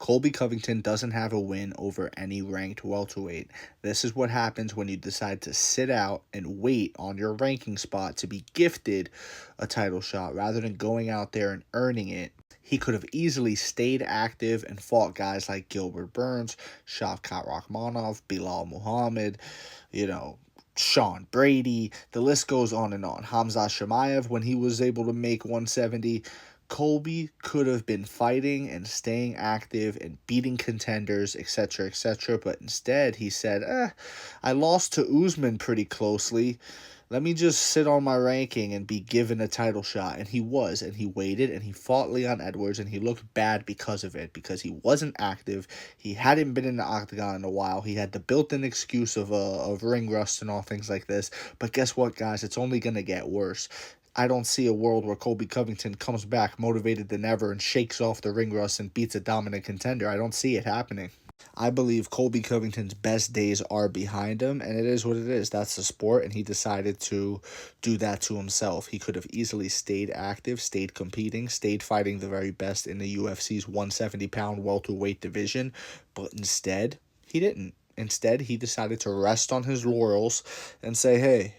Colby Covington doesn't have a win over any ranked welterweight. This is what happens when you decide to sit out and wait on your ranking spot to be gifted a title shot rather than going out there and earning it. He could have easily stayed active and fought guys like Gilbert Burns, Shavkat Rakhmonov, Bilal Muhammad, Sean Brady. The list goes on and on. Hamza Chimaev, when he was able to make 170, Colby could have been fighting and staying active and beating contenders, etc., etc. But instead, he said, I lost to Usman pretty closely. Let me just sit on my ranking and be given a title shot. And he was, and he waited, and he fought Leon Edwards, and he looked bad because of it, because he wasn't active. He hadn't been in the octagon in a while. He had the built-in excuse of ring rust and all things like this. But guess what, guys? It's only going to get worse. I don't see a world where Colby Covington comes back motivated than ever and shakes off the ring rust and beats a dominant contender. I don't see it happening. I believe Colby Covington's best days are behind him, and it is what it is. That's the sport, and he decided to do that to himself. He could have easily stayed active, stayed competing, stayed fighting the very best in the UFC's 170-pound welterweight division, but instead, he didn't. Instead, he decided to rest on his laurels and say, hey,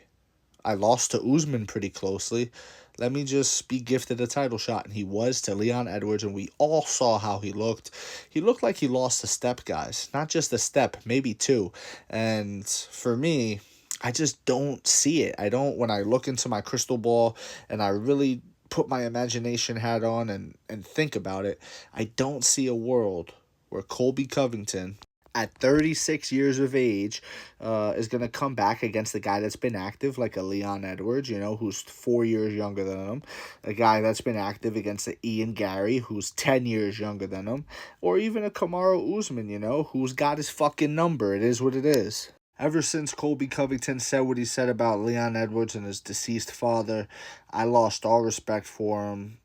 I lost to Usman pretty closely. Let me just be gifted a title shot. And he was to Leon Edwards, and we all saw how he looked. He looked like he lost a step, guys. Not just a step, maybe two. And for me, I just don't see it. When I look into my crystal ball and I really put my imagination hat on and think about it, I don't see a world where Colby Covington, at 36 years of age, is going to come back against the guy that's been active, like a Leon Edwards, who's 4 years younger than him, a guy that's been active against the Ian Gary, who's 10 years younger than him, or even a Kamaru Usman, who's got his fucking number. It is what it is. Ever since Colby Covington said what he said about Leon Edwards and his deceased father, I lost all respect for him.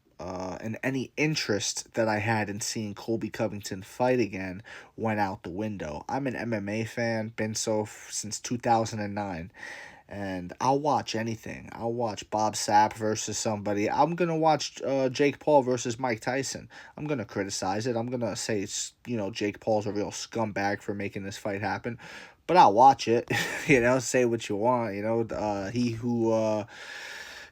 And any interest that I had in seeing Colby Covington fight again went out the window. I'm an MMA fan, been so since 2009, and I'll watch anything. I'll watch Bob Sapp versus somebody. I'm going to watch Jake Paul versus Mike Tyson. I'm going to criticize it. I'm going to say, Jake Paul's a real scumbag for making this fight happen, but I'll watch it. Say what you want.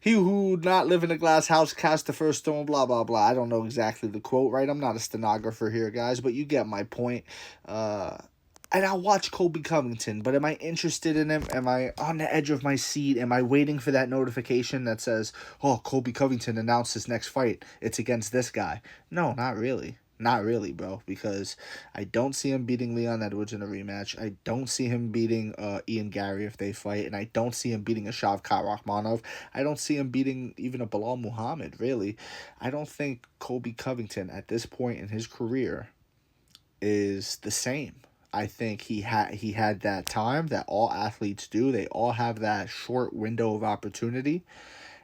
He who not live in a glass house cast the first stone, blah, blah, blah. I don't know exactly the quote, right? I'm not a stenographer here, guys, but you get my point. And I'll watch Colby Covington, but am I interested in him? Am I on the edge of my seat? Am I waiting for that notification that says, oh, Colby Covington announced his next fight. It's against this guy. No, not really. Not really, bro, because I don't see him beating Leon Edwards in a rematch. I don't see him beating Ian Gary if they fight, and I don't see him beating a Shavkat Rakhmonov. I don't see him beating even a Bilal Muhammad, really. I don't think Colby Covington, at this point in his career, is the same. I think he had that time that all athletes do. They all have that short window of opportunity,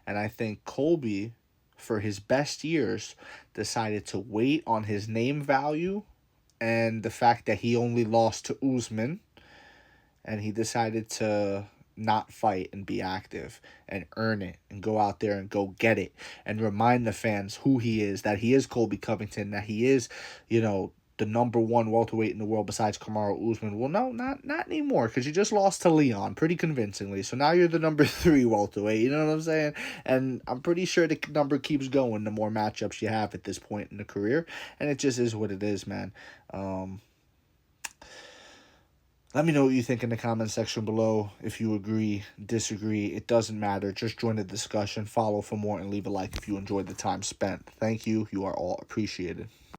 and I think Colby, for his best years, decided to wait on his name value and the fact that he only lost to Usman, and he decided to not fight and be active and earn it and go out there and go get it and remind the fans who he is, that he is Colby Covington, that he is, the number one welterweight in the world besides Kamaru Usman. Well, no, not anymore, because you just lost to Leon pretty convincingly. So now you're the number 3 welterweight. You know what I'm saying? And I'm pretty sure the number keeps going the more matchups you have at this point in the career. And it just is what it is, man. Let me know what you think in the comment section below. If you agree, disagree, it doesn't matter. Just join the discussion, follow for more, and leave a like if you enjoyed the time spent. Thank you. You are all appreciated.